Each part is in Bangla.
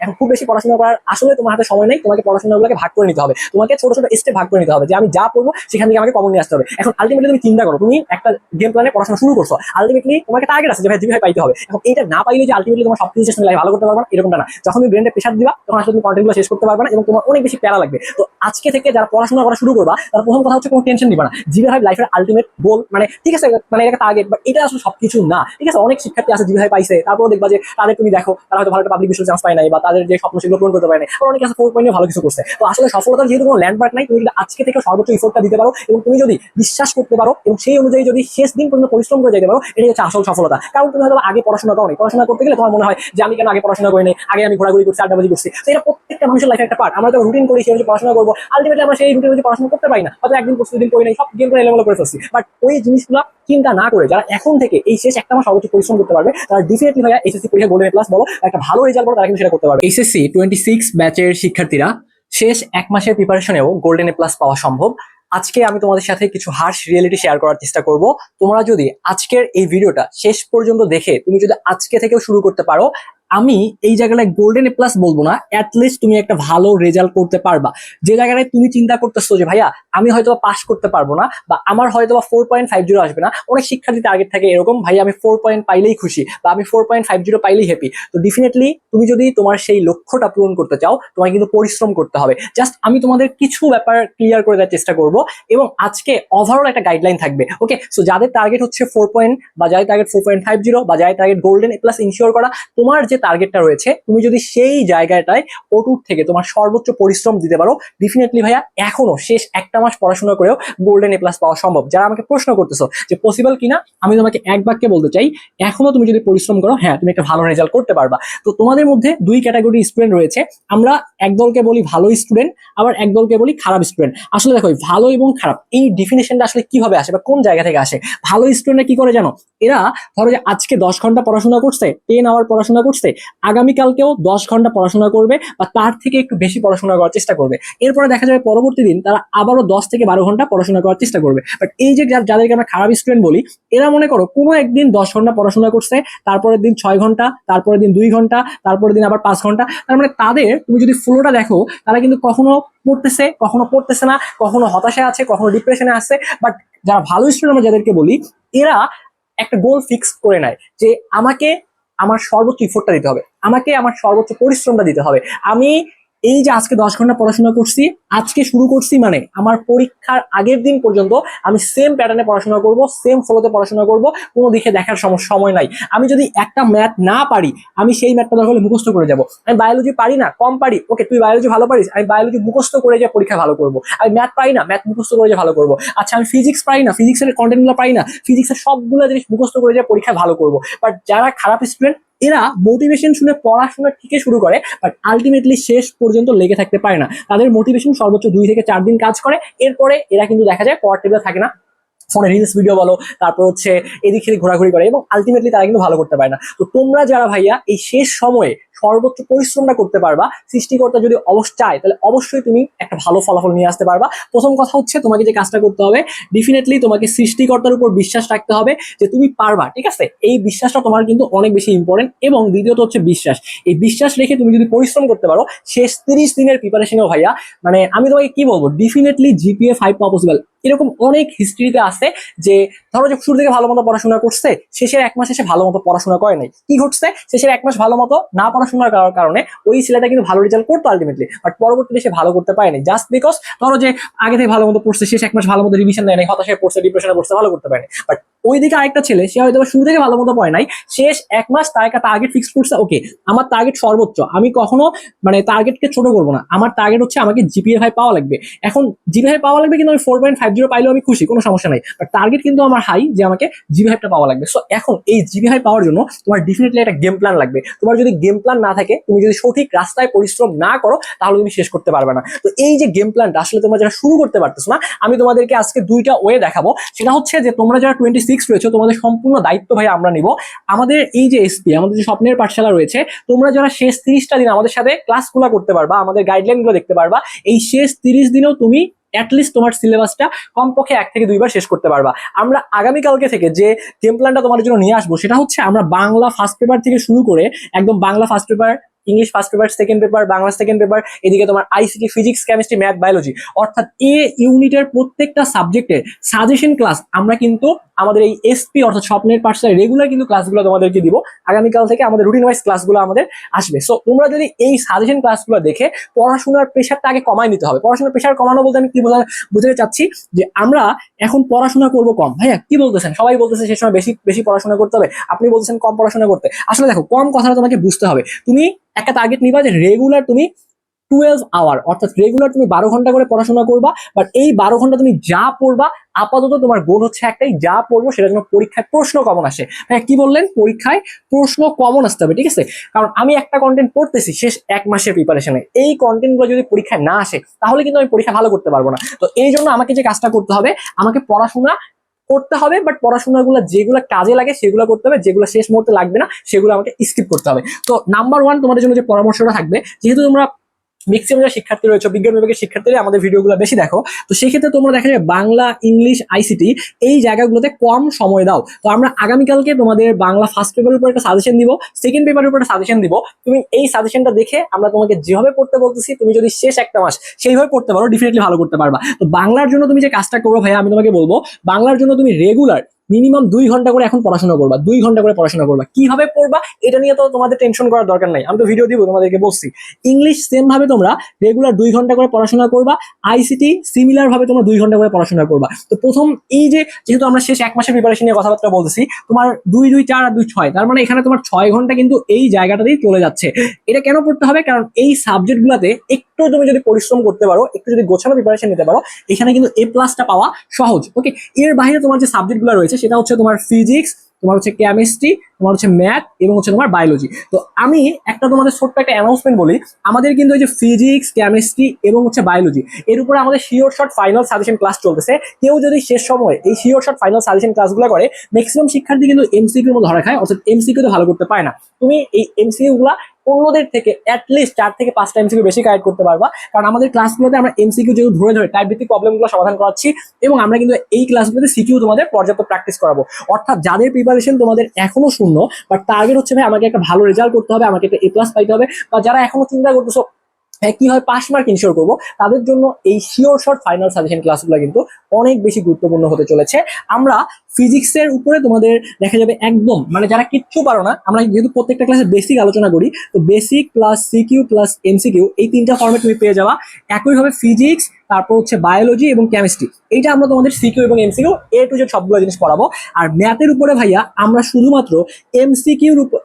এখন খুব বেশি পড়াশোনা করার আসলে তোমার হাতে সময় নেই, তোমাকে পড়াশোনাগুলোকে ভাগ করে নিতে হবে, তোমাকে ছোট ছোট স্টেপ ভাগ করে নিতে হবে যে আমি যা পড়বো সেখান থেকে আমাকে কমন নিয়ে আসতে হবে। এখন আলটিমেটলি তুমি চিন্তা করো, তুমি একটা গেম প্ল্যানে পড়াশোনা শুরু করছো, আলটিমেটলি তোমাকে টার্গেট আছে যে ভাই জিপিএ পাইতে হবে। এখন এইটা না পাইলে যে আলটিমেটলি তোমার সবকিছু শেষ লাইফ ভালো করতে পারবে না এরকমটা না। যখন তুমি ব্রেনটা প্রেশার দিবা তখন আসলে তুমি কন্টেন্টগুলো শেষ করতে পারবে না এবং তোমার অনেক বেশি প্যারা লাগবে। তো আজকে থেকে যারা পড়াশোনা করা শুরু করবা তার প্রথম কথা হচ্ছে কোনো টেনশন নিবা না। জিপিএ ভাই লাইফের আলটিমেট গোল, মানে ঠিক আছে মানে এটা টার্গেট, বাট এটা আসলে সবকিছু না। ঠিক আছে, অনেক শিক্ষার্থী আছে জিপিএ পাইছে, তারপর দেখবা যে তাদের তুমি দেখো তারা হয়তো ভালো একটা পাবলিক বিশ্ববিদ্যালয় চান্স পায় নাই বা তাদের যে স্বপ্ন সেগুলো পূরণ করতে পারে নাই, আর অনেকে আছে 4 পয়েন্টে ভালো কিছু করছে। তো আসলে সফলতার যেহেতু কোনো ল্যান্ডমার্ক নাই, তুমি যদি আজকে থেকে সর্বোচ্চ ইফোর্টটা দিতে পারো এবং তুমি যদি বিশ্বাস করতে পারো এবং সেই অনুযায়ী যদি শেষ দিন পর্যন্ত পরিশ্রম করে যেতে পারো, এটাই হচ্ছে আসল সফলতা। কারণ তুমি হয়তো আগে পড়াশোনা করো নাই, পড়াশোনা করতে গেলে তোমার মনে হয় যে আমি কেন আগে পড়াশোনা করি নাই, আগে আমি ঘোরাঘুরি করছি, আড্ডাবাজি করছি। তো এটা প্রত্যেকটা মানুষের লাইফের একটা পার্ট। আমরা তো রুটিন করি সেই অনুযায়ী পড়াশোনা করবো, আলটিমেটলি আমরা সেই রুটিন অনুযায়ী পড়াশোনা করতে পারি না, হয়তো একদিন প্রস্তুতি করি নাই, সব গেম করে এলোমেলো করে ফেলছি। বাট ওই জিনিসগুলো চিন্তা না করে যারা এখন থেকে এই শেষ একটা মাস সর্বোচ্চ পরিশ্রম করতে পারবে তারা ডেফিনেটলি ভাইয়া এইচএসসি পরীক্ষা গোল্ডেন প্লাস বলো একটা ভালো রেজাল্ট বলো, তারা কিন্তু সেটা করতে পারবে। এইচএসসি 26 ব্যাচের শিক্ষার্থীরা শেষ এক মাসের প্রিপারেশনেও গোল্ডেন এ প্লাস পাওয়া সম্ভব। আজকে আমি তোমাদের সাথে কিছু হার্শ রিয়েলিটি শেয়ার করার চেষ্টা করব। তোমরা যদি আজকের এই ভিডিওটা শেষ পর্যন্ত দেখে তুমি যদি আজকে থেকেও শুরু করতে পারো, আমি এই জায়গায় গোল্ডেন এ প্লাস বলবো না, অ্যাটলিস্ট তুমি একটা ভালো রেজাল্ট করতে পারবা। যে জায়গায় তুমি চিন্তা করতেছো যে ভাইয়া আমি হয়তো পাস করতে পারবো না বা আমার হয়তো 4.50 আসবে না, অনেক শিক্ষার্থী টার্গেট থাকে এরকম, ভাই আমি 4 পয়েন্ট পাইলেই খুশি বা আমি 4.50 পাইলেই হ্যাপি। তো ডেফিনেটলি তুমি যদি তোমার সেই লক্ষ্যটা পূরণ করতে চাও তোমাকে কিন্তু পরিশ্রম করতে হবে। জাস্ট আমি তোমাদের কিছু ব্যাপার ক্লিয়ার করে দেওয়ার চেষ্টা করব এবং আজকে ওভারঅল একটা গাইডলাইন থাকবে। ওকে, সো যাদের টার্গেট হচ্ছে 4 পয়েন্ট বা যাদের টার্গেট 4.50 বা যাদের target golden A plus ensure করা, তোমার যে টার্গেটটা রয়েছে তুমি যদি সেই জায়গাটায় অটুট থেকে তোমার সর্বোচ্চ পরিশ্রম দিতে পারো, ডেফিনেটলি ভাইয়া এখনো শেষ একটা মাস পড়াশোনা করেও গোল্ডেন এ প্লাস পাওয়া সম্ভব। যারা আমাকে প্রশ্ন করতেছো যে পসিবল কিনা, আমি তোমাকে এক বাক্যে বলতে চাই এখনো তুমি যদি পরিশ্রম করো হ্যাঁ তুমি একটা ভালো রেজাল্ট করতে পারবা। তো তোমাদের মধ্যে দুই ক্যাটাগরি স্টুডেন্ট রয়েছে, আমরা এক দলকে বলি ভালো স্টুডেন্ট, আবার এক দলকে বলি খারাপ স্টুডেন্ট। আসলে দেখো ভালো এবং খারাপ এই ডিফিনিশনটা আসলে কিভাবে আসে বা কোন জায়গা থেকে আসে। ভালো স্টুডেন্টরা কি করে জানো, এরা ধরো যে আজকে 10 ঘন্টা পড়াশোনা করছে, 10 আওয়ার পড়াশোনা করছে, আগামীকালকেও 10 ঘন্টা পড়াশোনা করবে বা তার থেকে একটু বেশি পড়াশোনা করার চেষ্টা করবে। এরপরে দেখা যাবে পরবর্তী দিন তারা আবারও 10 থেকে 12 ঘন্টা পড়াশোনা করার চেষ্টা করবে। বাট এই যে যাদেরকে আমরা খারাপ স্টুডেন্ট বলি, এরা মনে করো কোনো একদিন 10 ঘন্টা পড়াশোনা করছে, তারপরের দিন 6 ঘন্টা, তারপরের দিন 2 ঘন্টা, তারপরের দিন আবার 5 ঘন্টা। তার মানে তাদের তুমি যদি ফ্লোটা দেখো, তারা কিন্তু কখনো পড়তেছে কখনো পড়তেছে না, কখনো হতাশায় আছে কখনো ডিপ্রেশনে আছে। বাট যারা ভালো স্টুডেন্ট আমরা যাদেরকে বলি, এরা একটা গোল ফিক্স করে নেয় যে আমাকে আমার সর্বোচ্চ ইফোর্টটা দিতে হবে, আমাকে আমার সর্বোচ্চ পরিশ্রমটা দিতে হবে। আমি এই যে আজকে 10 ঘন্টা পড়াশোনা করছি, আজকে শুরু করছি মানে আমার পরীক্ষার আগের দিন পর্যন্ত আমি সেম প্যাটার্নে পড়াশোনা করব, সেম ফলোতে পড়াশোনা করব, কোনো দিকে দেখার সময় নাই। আমি যদি একটা ম্যাথ না পারি, আমি সেই ম্যাথটা দরকার হলে মুখস্থ করে যাব। আমি বায়োলজি পারি না, কম পারি, ওকে তুই বায়োলজি ভালো পারিস, আমি বায়োলজি মুখস্থ করে যে পরীক্ষা ভালো করব। আমি ম্যাথ পারি না, ম্যাথ মুখস্থ করে যে ভালো করব। আচ্ছা আমি ফিজিক্স পারি না, ফিজিক্সের কন্টেন্টগুলো পারি না, ফিজিক্সের সবগুলো জিনিস মুখস্থ করে যে পরীক্ষা ভালো করব। বাট যারা খারাপ স্টুডেন্ট, এরা মোটিভেশন শুনে পড়াশোনা থেকে শুরু করে বাট আলটিমেটলি শেষ পর্যন্ত লেগে থাকতে পারে না। তাদের মোটিভেশন সর্বোচ্চ 2 থেকে 4 দিন কাজ করে, এরপরে এরা কিন্তু দেখা যায় পড়ার টেবিলে থাকে না, ফোনে রিলস ভিডিও বলো, তারপর হচ্ছে এদিক সেদিক ঘোরাঘুরি করে এবং আলটিমেটলি তারা কিন্তু ভালো করতে পারে না। তো তোমরা যারা ভাইয়া এই শেষ সময়ে সর্বোচ্চ পরিশ্রমটা করতে পারবা, সৃষ্টিকর্তা যদি অবশ্য চায় তাহলে অবশ্যই তুমি একটা ভালো ফলাফল নিয়ে আসতে পারবা। প্রথম কথা হচ্ছে তোমাকে যে কাজটা করতে হবে, ডেফিনেটলি তোমাকে সৃষ্টিকর্তার উপর বিশ্বাস রাখতে হবে যে তুমি পারবা। ঠিক আছে, এই বিশ্বাসটা তোমার কিন্তু অনেক বেশি ইম্পর্টেন্ট। এবং দ্বিতীয়ত হচ্ছে বিশ্বাস, এই বিশ্বাস রেখে তুমি যদি পরিশ্রম করতে পারো, শেষ 30 দিনের প্রিপারেশনেও ভাইয়া মানে আমি তোমাকে কি বলবো, ডেফিনেটলি জিপিএ 5 পাওয়া পসিবল। এরকম অনেক হিস্ট্রিতে আছে যে ধরো যে শুরু থেকে ভালো মতো পড়াশোনা করছে, শেষের এক মাস এসে ভালো মতো পড়াশোনা করে নাই, কি ঘটছে, শেষের এক মাস ভালো মতো না পড়াশোনার কারণে ওই ছেলেটা কিন্তু ভালো রেজাল্ট করতো আলটিমেটলি, বাট পরবর্তীতে সে ভালো করতে পারেনি জাস্ট বিকজ ধরো যে আগে থেকে ভালো মতো পড়ছে, শেষ এক মাস ভালো মতো রিভিশন দেয় নাই, হতাশায় পড়ছে, ডিপ্রেশনে পড়ছে, ভালো করতে পারেনি। বাট ওইদিকে আরেকটা ছেলে, সে হয়তো শুরু থেকে ভালো মতো পড়ে নাই, শেষ এক মাস তার একটা টার্গেট ফিক্স করছে, ওকে আমার টার্গেট সর্বোচ্চ, আমি কখনো মানে টার্গেটকে ছোট করবো না, আমার টার্গেট হচ্ছে আমাকে জিপিএ 5 পাওয়া লাগবে। এখন জিপিএ 5 পাওয়া লাগবে কিন্তু আমি 4.50 পাইলেও আমি খুশি, কোনো সমস্যা নাই, বাট টার্গেট কিন্তু আমার হাই যে আমাকে জিপিএ 5টা পাওয়া লাগবে। সো এখন এই জিপিএ 5 পাওয়ার জন্য তোমার ডেফিনেটলি একটা গেম প্ল্যান লাগবে। তোমার যদি গেম প্ল্যান না থাকে, তুমি যদি সঠিক রাস্তায় পরিশ্রম না করো, তাহলে তুমি শেষ করতে পারবে না। তো এই যে গেম প্ল্যানটা আসলে তোমরা যারা শুরু করতে পারতেছো না, আমি তোমাদেরকে আজকে দুইটা ওয়ে দেখাবো। সেটা হচ্ছে যে তোমরা যারা 26 রয়েছে, তোমাদের সম্পূর্ণ দায়িত্ব ভাই আমরা নিব। আমাদের এই যে এসপি, আমাদের যে স্বপ্নের পাঠশালা রয়েছে, তোমরা যারা শেষ 30টা দিন আমাদের সাথে ক্লাসগুলো করতে পারবা, আমাদের গাইডলাইন গুলো দেখতে পারবা, এই শেষ 30 দিনেও তুমি অ্যাটলিস্ট তোমার সিলেবাসটা কমপক্ষে 1 থেকে 2 বার শেষ করতে পারবা। আমরা আগামীকালকে থেকে যে গেম প্ল্যানটা তোমাদের জন্য নিয়ে আসবো, সেটা হচ্ছে আমরা বাংলা ফার্স্ট পেপার থেকে শুরু করে একদম Bangla first paper English first paper, second paper, Bangla second paper, এদিকে তোমার ICT, physics, chemistry, math, biology, অর্থাৎ এ ইউনিটের প্রত্যেকটা সাবজেক্টের সাজেশন ক্লাস আমরা কিন্তু আমাদের এই এসপি অর্থাৎ স্বপ্নের পাঠশালায় রেগুলার কিন্তু ক্লাসগুলো তোমাদেরকে দিব। আগামীকাল থেকে আমাদের রুটিন ওয়াইজ ক্লাসগুলো আমাদের আসবে। সো তোমরা যদি এই সাজেশন ক্লাসগুলো দেখে পড়াশোনার প্রেশারটা আগে কমায় নিতে হবে। পড়াশোনার প্রেশার কমানো বলতে আমি কি বুঝতে চাচ্ছি যে আমরা এখন পড়াশোনা করবো কম। ভাইয়া কি বলতেছেন? সবাই বলতেছে সে সময় বেশি বেশি পড়াশোনা করতে হবে, আপনি বলতেছেন কম পড়াশোনা করতে। আসলে দেখো, কম কথাটা তোমাকে বুঝতে হবে। তুমি একটা টার্গেট নিবা যে রেগুলার তুমি 12 আওয়ার অর্থাৎ রেগুলার তুমি 12 ঘন্টা করে পড়াশোনা করবা। বাট এই 12 ঘন্টা তুমি যা পড়বা, আপাতত তোমার গোল হচ্ছে একটাই, যা পড়বো সেটা যেন পরীক্ষায় প্রশ্ন কমন আসে। হ্যাঁ, কি বললেন? পরীক্ষায় প্রশ্ন কমন আসতে হবে, ঠিক আছে? কারণ আমি একটা কন্টেন্ট পড়তেছি শেষ 1 মাসের প্রিপারেশনে, এই কন্টেন্টগুলো যদি পরীক্ষায় না আসে তাহলে কিন্তু আমি পরীক্ষা ভালো করতে পারবো না। তো এই জন্য আমাকে যে কাজটা করতে হবে, আমাকে পড়াশোনা করতে হবে, বাট পড়াশোনাগুলো যেগুলো কাজে লাগে সেগুলো করতে হবে, যেগুলো শেষ মুহূর্তে লাগবে না সেগুলো আমাকে স্কিপ করতে হবে। তো নাম্বার 1 তোমাদের জন্য যে পরামর্শটা থাকবে, যেহেতু তোমরা ম্যাক্সিমাম যারা শিক্ষার্থী রয়েছে বিজ্ঞান বিভাগের শিক্ষার্থীরা আমাদের ভিডিওগুলো বেশি দেখো, তো সেই ক্ষেত্রে তোমরা দেখা যায় বাংলা, ইংলিশ, আইসিটি এই জায়গাগুলোতে কম সময় দাও। তো আমরা আগামীকালকে তোমাদের বাংলা ফার্স্ট পেপারের উপর একটা সাজেশন দিব, সেকেন্ড পেপারের উপর একটা সাজেশন দিব। তুমি এই সাজেশনটা দেখে আমরা তোমাকে যেভাবে পড়তে বলতেছি, তুমি যদি শেষ একটা মাস সেইভাবে পড়তে পারো, ডেফিনেটলি ভালো করতে পারবা। তো বাংলার জন্য তুমি যে কাজটা করবো ভাইয়া, আমি তোমাকে বলবো বাংলার জন্য তুমি রেগুলার মিনিমাম 2 ঘন্টা করে এখন পড়াশোনা করবা। 2 ঘন্টা করে পড়াশোনা করবা। কিভাবে পড়বা এটা নিয়ে তো তোমাদের টেনশন করার দরকার নাই, আমি তো ভিডিও দিব তোমাদেরকে বলছি। ইংলিশ সেম ভাবে তোমরা রেগুলার 2 ঘন্টা করে পড়াশোনা করবা। আইসিটি সিমিলার ভাবে তোমরা 2 ঘন্টা করে পড়াশোনা করবা। তো প্রথম এই যে, যেহেতু আমরা শেষ 1 মাসের প্রিপারেশন নিয়ে কথাবার্তা বলতেছি, তোমার 2 2 4 আর 2 6, তার মানে এখানে তোমার 6 ঘন্টা কিন্তু এই জায়গাটাতেই চলে যাচ্ছে। এটা কেন পড়তে হবে? কারণ এই সাবজেক্ট গুলাতে একটু তুমি যদি পরিশ্রম করতে পারো, একটু যদি গোছানো প্রিপারেশন নিতে পারো, এখানে কিন্তু A+টা পাওয়া সহজ। ওকে, এর বাইরে তোমার যে সাবজেক্ট গুলো রয়েছে সেটা হচ্ছে তোমার ফিজিক্স, তোমার হচ্ছে কেমিস্ট্রি, তোমার হচ্ছে ম্যাথ এবং হচ্ছে তোমার বায়োলজি। তো আমি একটা তোমাদের ছোট্ট একটা অ্যানাউন্সমেন্ট বলি, আমাদের কিন্তু এই যে ফিজিক্স, কেমিস্ট্রি এবং হচ্ছে বায়োলজি, এর উপরে আমাদের sure short final suggestion class চলতেছে। কেউ যদি শেষ সময় এই শিওর শর্ট ফাইনাল সাজেশন ক্লাসগুলো করে, ম্যাক্সিমাম শিক্ষার্থী কিন্তু এমসিকিউর মধ্যে ধরা খায়, অর্থাৎ এমসিকিউতে ভালো করতে পায় না। তুমি এই এমসিকিউ গুলা অন্যদের থেকে অ্যাটলিস্ট 4 থেকে 5টা এমসিকিউ বেশি গাইড করতে পারবা। কারণ আমাদের ক্লাসগুলোতে আমরা এমসিকিউ যেহেতু ধরে ধরে টাইপ ভিত্তিক প্রবলেমগুলো সমাধান করাচ্ছি, এবং আমরা কিন্তু এই ক্লাসগুলোতে সিকিউ তোমাদের পর্যাপ্ত প্র্যাকটিস করাবো। অর্থাৎ যাদের প্রিপারেশন তোমাদের এখনো শূন্য, বাট টার্গেট হচ্ছে ভাই আমাকে একটা ভালো রেজাল্ট করতে হবে, আমাকে একটা A+ পাইতে হবে, বা যারা এখনো চিন্তা করতেছো কি হয় পাস মার্ক ইনশিওর করবো, তাদের জন্য এই শিওর শর্ট ফাইনাল সাজেশন ক্লাসগুলো কিন্তু অনেক বেশি গুরুত্বপূর্ণ হতে চলেছে। আমরা ফিজিক্সের উপরে তোমাদের দেখা যাবে একদম, মানে যারা কিচ্ছু পারো না, আমরা যেহেতু প্রত্যেকটা ক্লাসে বেসিক আলোচনা করি, তো basic plus CQ plus MCQ এই 3টা ফর্মে তুমি পেয়ে যাবা। একইভাবে ফিজিক্স, তারপর হচ্ছে বায়োলজি এবং কেমিস্ট্রি, এইটা আমরা তোমাদের সিকিউ এবং এমসিকিউ A to Z সবগুলো জিনিস পড়াবো। আর ম্যাথের উপরে ভাইয়া আমরা শুধুমাত্র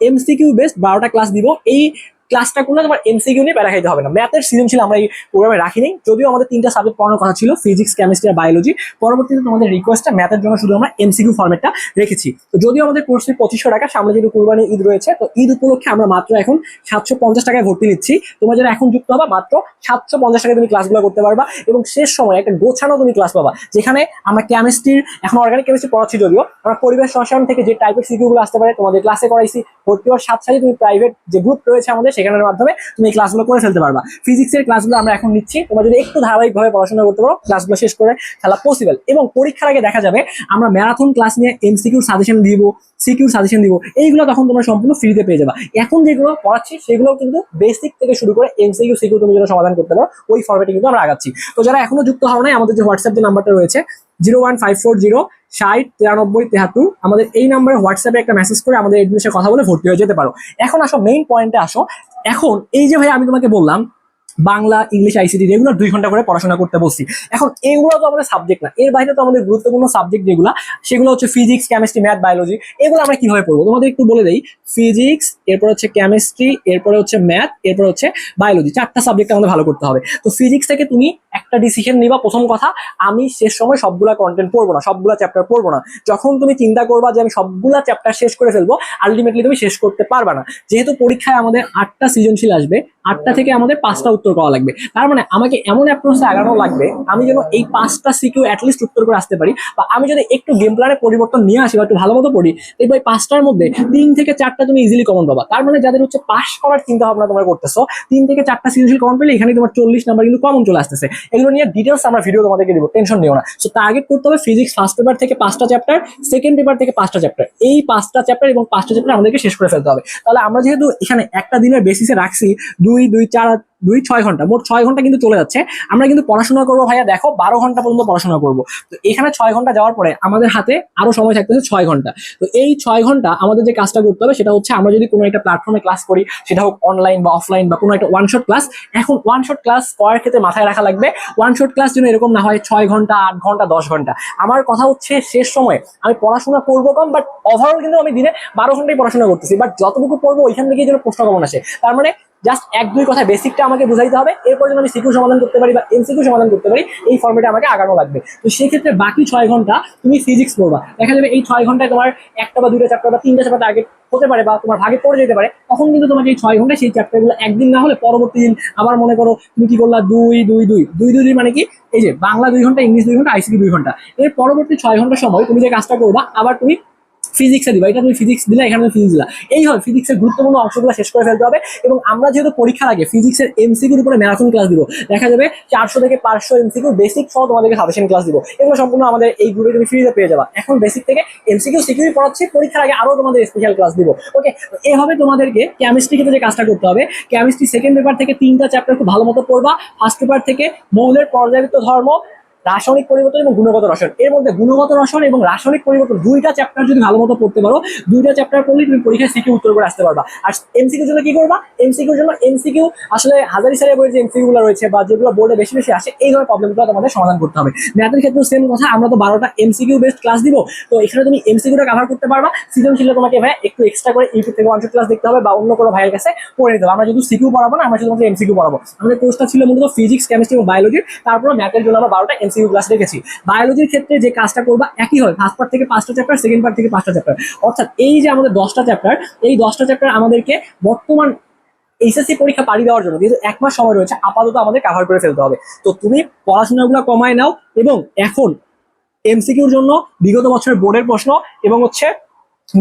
এমসিকিউ বেসড 12টা ক্লাস দিব। এই ক্লাসটা করলে তোমার এমসিকিউ নিয়ে প্যারা খাইতে হবে না। ম্যাথের সৃজনশীল আমরা এই প্রোগ্রামে রাখিনি, যদিও আমাদের 3টা সাবজেক্ট পড়ানোর কথা ছিল, ফিজিক্স, কেমিস্ট্রি আর বায়োলজি। পরবর্তীতে তোমাদের রিকোয়েস্টটা ম্যাথের জন্য শুধু আমরা এমসিকিউ ফর্মেটটা রেখেছি। তো যদিও আমাদের কোর্স ফি 2500 টাকা, সামনে যেহেতু কুরবানি ঈদ রয়েছে, তো ঈদ উপলক্ষে আমরা মাত্র এখন 750 টাকায় ভর্তি নিচ্ছি। তোমরা যারা এখন যুক্ত হবা, মাত্র 750 টাকায় তুমি ক্লাসগুলো করতে পারবা, এবং শেষ সময় একটা গোছানো তুমি ক্লাস পাবা, যেখানে আমরা কেমিস্ট্রির এখন অর্গানিক কেমিস্ট্রি পড়াচ্ছি, যদিও আমরা পরিবেশ রসায়ন থেকে যে টাইপের সিকিউগুলো আসতে পারে তোমাদের ক্লাসে করাইছি। ভর্তি হওয়ার সাথে সাথে তুমি প্রাইভেট যে গ্রুপ রয়েছে আমাদের, সেখানের মাধ্যমে তুমি এই ক্লাসগুলো করে ফেলতে পারবা। ফিজিক্সের ক্লাসগুলো আমরা এখন নিচ্ছি, তোমরা যদি একটু ধারাবাহিকভাবে পড়াশোনা করতে পারো, ক্লাসগুলো শেষ করে ফেলা পসিবল। এবং পরীক্ষার আগে দেখা যাবে আমরা ম্যারাথন ক্লাস নিয়ে এমসিকিউর সাজেশন দিব, সিকিউর সাজেশন দিব, এইগুলো তখন তোমরা সম্পূর্ণ ফ্রিতে পেয়ে যাবা। এখন যেগুলো পড়াচ্ছি সেগুলো কিন্তু বেসিক থেকে শুরু করে এমসিকিউ, সিকিউ তুমি যেন সমাধান করতে পারো, ওই ফরম্যাটে কিন্তু আমরা আগাচ্ছি। তো যারা এখনো যুক্ত হও নাই, আমাদের যে হোয়াটসঅ্যাপ যে নাম্বারটা রয়েছে 01540609373, আমাদের এই নাম্বারে হোয়াটসঅ্যাপে একটা মেসেজ করে আমাদের এডমিশনের কথা বলে ভর্তি হয়ে যেতে পারো। এখন আসো মেইন পয়েন্টে আসো। এখন এই যে ভাই আমি তোমাকে বললাম বাংলা, ইংলিশ, আইসিটি রেগুলার 2 ঘন্টা করে পড়াশোনা করতে বলছি, এখন এগুলো তো আমাদের সাবজেক্ট না, এর বাইরে তো আমাদের গুরুত্বপূর্ণ সাবজেক্ট যেগুলো, সেগুলো হচ্ছে ফিজিক্স, কেমিস্ট্রি, ম্যাথ, বায়োলজি। এগুলো আমরা কিভাবে পড়বো তোমাদের একটু বলে দেই। ফিজিক্স, এরপর হচ্ছে কেমিস্ট্রি, এরপরে হচ্ছে ম্যাথ, এরপর হচ্ছে বায়োলজি, 4টা সাবজেক্ট আমাদের ভালো করতে হবে। তো ফিজিক্স থেকে তুমি একটা ডিসিশন নিবা, প্রথম কথা, আমি শেষ সময় সবগুলা কন্টেন্ট পড়বো না, সবগুলা চ্যাপ্টার পড়বো না। যখন তুমি চিন্তা করবা যে আমি সবগুলা চ্যাপ্টার শেষ করে ফেলবো, আলটিমেটলি তুমি শেষ করতে পারবা না। যেহেতু পরীক্ষায় আমাদের 8টা সৃজনশীল আসবে, 8টা থেকে আমাদের 5টা উত্তর করা লাগবে। তার মানে আমাকে এমন অ্যাপ্রোচে আগানো লাগবে আমি যেন এই 5টা সিকিউ অ্যাটলিস্ট উত্তর করে আসতে পারি, বা আমি যদি একটু গেম প্ল্যানে পরিবর্তন নিয়ে আসি বা একটু ভালো মতো পড়ি, এই 5টার মধ্যে 3 থেকে 4টা তুমি ইজিলি কমন পাবা। তার মানে যাদের হচ্ছে পাস করার চিন্তা ভাবনা তোমরা করতেছো, 3 থেকে 4টা সৃজনশীল কমন পেলে এখানে তোমার 40 নাম্বার কিন্তু কমন চলে আসতেছে। এগুলো নিয়ে ডিটেলস আমরা ভিডিও তোমাদেরকে দিব, টেনশন নিও না। সো টার্গেট করতে হবে ফিজিক্স ফার্স্ট পেপার থেকে 5টা চ্যাপ্টার, সেকেন্ড পেপার থেকে 5টা চ্যাপ্টার, এই 5টা চ্যাপ্টার এবং 5টা চ্যাপ্টার আমাদেরকে শেষ করে ফেলতে হবে। তাহলে আমরা যেহেতু এখানে একটা দিনের বেসিসে রাখছি 2-2-4-2-6 ঘন্টা, মোট 6 ঘন্টা কিন্তু চলে যাচ্ছে। আমরা কিন্তু পড়াশোনা করবো ভাইয়া, দেখো 12 ঘন্টা পর্যন্ত পড়াশোনা করবো। তো এখানে 6 ঘন্টা যাওয়ার পরে আমাদের হাতে আরো সময় থাকতেছে 6 ঘন্টা। তো এই 6 ঘন্টা আমাদের যে কাজটা করতে হবে সেটা হচ্ছে আমরা যদি কোনো একটা প্ল্যাটফর্মে ক্লাস করি, সেটা হোক অনলাইন বা অফলাইন বা কোনো একটা ওয়ান শট ক্লাস। এখন ওয়ান শট ক্লাস করার ক্ষেত্রে মাথায় রাখা লাগবে ওয়ান শট ক্লাস যেন এরকম না হয় 6 ঘন্টা 8 ঘন্টা 10 ঘন্টা। আমার কথা হচ্ছে শেষ সময় আমি পড়াশোনা করবো কম, বাট ওভারঅল কিন্তু আমি দিনে 12 ঘন্টাই পড়াশোনা করতেছি, বাট যতটুকু পড়বো ওইখান থেকে যেন প্রশ্ন কমন আসে। তার মানে জাস্ট 1-2 কথা বেসিকটা আমাকে বুঝাইতে হবে, এরপর যেন আমি সিকিউ সমাধান করতে পারি বা এমসিকিউ সমাধান করতে পারি, এই ফর্মেটে আমাকে আগানো লাগবে। তো সেই ক্ষেত্রে বাকি 6 ঘন্টা তুমি ফিজিক্স পড়বা। দেখা যাবে এই 6 ঘন্টায় তোমার একটা বা দুইটা চ্যাপ্টার বা 3টা চ্যাপ্টার টার্গেট হতে পারে বা তোমার ভাগে পড়ে যেতে পারে। তখন কিন্তু তোমাকে এই 6 ঘন্টায় সেই চ্যাপ্টারগুলো একদিন না হলে পরবর্তী দিন আবার মনে করো তুমি কি করলা 2-2-2 মানে কি, এই যে বাংলা 2 ঘন্টা, ইংলিশ 2 ঘন্টা, আইসিটি 2 ঘন্টা, এর পরবর্তী 6 ঘন্টার সময় তুমি যে কাজটা করবা আবার তুমি ফিজিক্সে দিবা। এটা তুমি ফিজিক্স দিলা, এখানে তুমি ফিজিক্স দিলা, এই হয় ফিজিক্সের গুরুত্বপূর্ণ অংশগুলো শেষ করে ফেলতে হবে। এবং আমরা যেহেতু পরীক্ষার আগে ফিজিক্সের এমসিকিউর উপরে ম্যারাথন ক্লাস দিব, দেখা যাবে 400 থেকে 500 এমসিকিউ বেসিক সহ তোমাদেরকে সাজেশন ক্লাস দিব। এগুলো সম্পূর্ণ আমাদের এই গ্রুপে তুমি ফ্রিতে পেয়ে যাবা। এখন বেসিক থেকে এমসিকিউ সিকিউই পড়াচ্ছি, পরীক্ষার আগে আরো তোমাদের স্পেশাল ক্লাস দিব। ওকে, এভাবে তোমাদেরকে কেমিস্ট্রি ক্ষেত্রে যে কাজটা করতে হবে, কেমিস্ট্রি সেকেন্ড পেপার থেকে 3টা চ্যাপ্টার খুব ভালো মতো পড়বা। ফার্স্ট পেপার থেকে মৌলের পর্যায়বৃত্ত ধর্ম, রাসায়নিক পরিবর্তন এবং গুণগত রসায়ন, এর মধ্যে গুণগত রসায়ন এবং রাসায়নিক পরিবর্তন 2টা চ্যাপ্টার যদি ভালো মতো পড়তে পারো, 2টা চ্যাপ্টার পড়লে তুমি পরীক্ষায় সিকিউ উত্তর করে আসতে পারবা। আর এমসিকিউর জন্য কি করবা, এমসিকিউর জন্য এমসিকিউ আসলে হাজারি স্যারের বইয়ের যে এমসিকিউ গুলো রয়েছে বা যেগুলো বোর্ডে বেশি বেশি আসে, এই ধরনের প্রবলেমগুলো তোমাদের সমাধান করতে হবে। ম্যাথের ক্ষেত্রেও সেম কথা, আমরা তো 12টা এমসিকিউ বেসড ক্লাস দিব। তো এখানে তুমি এমসিকিউটা কভার করতে পারবা। সৃজনশীলে তোমাকে ভাই একটু এক্সট্রা করে ইউটিউব থেকে ওয়ান শট ক্লাস দেখতে হবে বা অন্য কোনো ভাইয়ের কাছে পড়ে নিতে হবে। আমরা যেহেতু সিকিউ পড়াবো না, আমরা শুধুমাত্র এমসিকিউ পড়াবো। আমাদের কোর্সটা ছিল মূলত ফিজিক্স, কেমিস্ট্রি এবং বায়োলজি, তারপর ম্যাথের জন্য আমরা 12টা এমসিকিউ ক্লাস রেখেছি। বায়োলজির ক্ষেত্রে যে কাজটা করবা একই হয়, ফার্স্ট পার্ট থেকে 5টা চ্যাপ্টার, সেকেন্ড পার্ট থেকে 5টা চ্যাপ্টার, অর্থাৎ এই যে আমাদের 10টা চ্যাপ্টার, এই 10টা চ্যাপ্টার আমাদেরকে বর্তমান এইচএসসি পরীক্ষা পাড়ি দেওয়ার জন্য যেহেতু 1 মাস সময় রয়েছে, আপাতত আমাদের কভার করে ফেলতে হবে। তো তুমি পড়াশোনাগুলো কমায় নাও এবং এখন এমসিকিউর জন্য বিগত বছরের বোর্ডের প্রশ্ন এবং হচ্ছে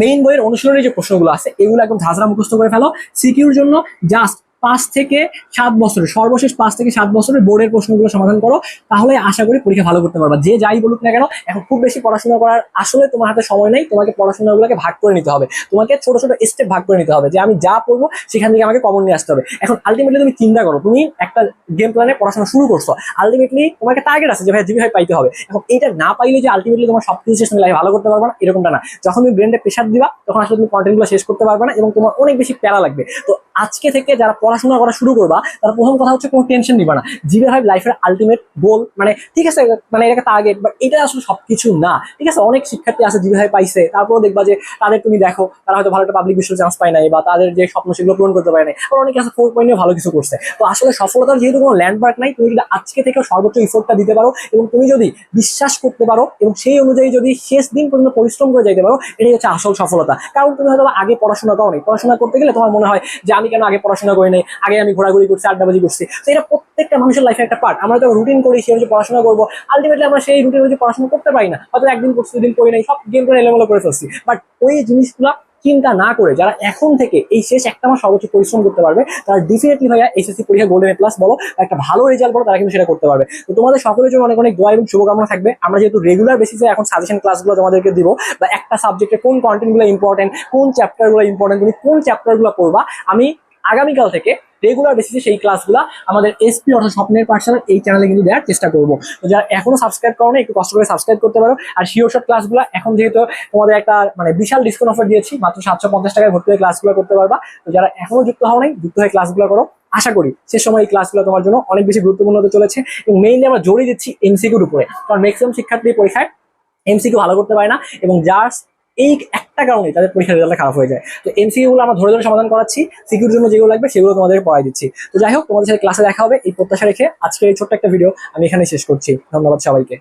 মেইন বইয়ের অনুশীলনী যে প্রশ্নগুলো আছে এগুলো একদম ঝাঁঝরা মুখস্থ করে ফেলো। সিকিউর জন্য জাস্ট 5 থেকে 7 বছরের, সর্বশেষ 5 থেকে 7 বছরের বোর্ডের প্রশ্নগুলো সমাধান করো, তাহলে আশা করি পরীক্ষা ভালো করতে পারবা। যে যাই বলুক না কেন, এখন খুব বেশি পড়াশোনা করার আসলে তোমার হাতে সময় নেই। তোমাকে পড়াশোনাগুলোকে ভাগ করে নিতে হবে, তোমাকে ছোট ছোট স্টেপ ভাগ করে নিতে হবে, যে আমি যা পড়বো সেখান থেকে আমাকে কমন নিয়ে আসতে হবে। এখন আলটিমেটলি তুমি চিন্তা করো, তুমি একটা গেম প্ল্যানে পড়াশোনা শুরু করছো, আলটিমেটলি তোমাকে টার্গেট আছে যে ভাই জিবি পাইতে হবে। এখন এইটা না পাইলে যে আলটিমেটলি তোমার সবকিছু শেষ লাইফে ভালো করতে পারবে না, এরকমটা না। যখন তুমি ব্রেনটা প্রেশার দিবা তখন আসলে তুমি কন্টেন্টগুলো শেষ করতে পারবে না এবং তোমার অনেক বেশি প্যারা লাগবে। তো আজকে থেকে যারা পড়াশোনা করা শুরু করবা, তারা প্রথম কথা হচ্ছে কোনো টেনশন নিবা না। জিবি ফাইভ লাইফের আলটিমেট গোল, মানে ঠিক আছে, মানে এটাকে টার্গেট, বাট এটা আসলে সবকিছু না। ঠিক আছে, অনেক শিক্ষার্থী আছে জিবি ফাইভ পাইছে, তারপরে দেখবা যে তাদের তুমি দেখো তারা হয়তো ভালো একটা পাবলিক বিশ্ববিদ্যালয় চান্স পায় নাই বা তাদের যে স্বপ্ন সেগুলো পূরণ করতে পারে নাই, আর অনেকে আছে 4 পয়েন্টে ভালো কিছু করছে। তো আসলে সফলতার যেহেতু কোনো ল্যান্ডমার্ক নাই, তুমি যদি আজকে থেকে সর্বোচ্চ ইফোর্টটা দিতে পারো এবং তুমি যদি বিশ্বাস করতে পারো এবং সেই অনুযায়ী যদি শেষ দিন পর্যন্ত পরিশ্রম করে যাইতে পারো, এটাই হচ্ছে আসল সফলতা। কারণ তুমি হয়তো আগে পড়াশোনা করো নাই, পড়াশোনা করতে গেলে তোমার মনে হয় যে আমি কেন আগে পড়াশোনা করি নাই, আগে আমি ঘোরাঘুরি করছি, আড্ডাবাজি করছি। তো এটা প্রত্যেকটা মানুষের লাইফের একটা পার্ট। আমরা তো রুটিন করি সে হচ্ছে পড়াশোনা করবো, আলটিমেটলি আমরা সেই রুটিন অনুযায়ী পড়াশোনা করতে পারি না, হয়তো একদিন করছি দুদিন করি নাই, সব গেম করে এলোমেলো করে ফেলছি। বাট ওই জিনিসগুলো চিন্তা না করে যারা এখন থেকে এই শেষ একটা মাস সর্বোচ্চ পরিশ্রম করতে পারবে, তারা ডেফিনেটলি ভাইয়া এসএসসি পরীক্ষা গোল্ডেন এ প্লাস বলো, একটা ভালো রেজাল্ট বলো, তারা কিন্তু সেটা করতে পারবে। তো তোমাদের সকলের জন্য অনেক অনেক দোয়া এবং শুভকামনা থাকবে। আমরা যেহেতু রেগুলার বেসিসে এখন সাজেশন ক্লাসগুলো তোমাদেরকে দিব, বা একটা সাবজেক্টে কোন কন্টেন্টগুলো ইম্পর্টেন্ট, কোন চ্যাপ্টারগুলো ইম্পর্টেন্ট, তুমি কোন চ্যাপ্টারগুলো পড়বা, আমি আগামীকাল থেকে রেগুলার বেসিসে সেই ক্লাসগুলো আমাদের এসপি অর্থাৎ স্বপ্নের পাঠশালা এই চ্যানেলে কিন্তু দেওয়ার চেষ্টা করবো। তো যারা এখনো সাবস্ক্রাইব করো না, একটু কষ্ট করে সাবস্ক্রাইব করতে পারো। আর শিওর শট ক্লাসগুলো এখন যেহেতু তোমাদের একটা মানে বিশাল ডিসকাউন্ট অফার দিয়েছি, মাত্র 750 টাকায় ভর্তি হয়ে ক্লাসগুলো করতে পারবা। তো যারা এখনো যুক্ত হও নাই, যুক্ত হয়ে ক্লাসগুলো করো। আশা করি সে সময় এই ক্লাসগুলো তোমার জন্য অনেক বেশি গুরুত্বপূর্ণ হতে চলেছে। এবং মেইনলি আমরা জোরে দিচ্ছি এমসিকিউর উপরে, কারণ ম্যাক্সিমাম শিক্ষার্থী পরীক্ষায় এমসিকিউ ভালো করতে পারে না এবং জাস্ট এই একটা কারণে তাদের পরীক্ষার রেজাল্ট খারাপ হয়ে যায়। তো এমসিকিউ গুলো আমরা ধরে ধরে সমাধান করাচ্ছি, সিকিউর জন্য যেগুলো লাগবে সেগুলো তোমাদেরকে পড়াই দিচ্ছি। তো যাই হোক, তোমাদের সাথে ক্লাসে দেখা হবে এই প্রত্যাশা রেখে আজকে এই ছোট্ট একটা ভিডিও আমি এখানে শেষ করছি। ধন্যবাদ সবাইকে।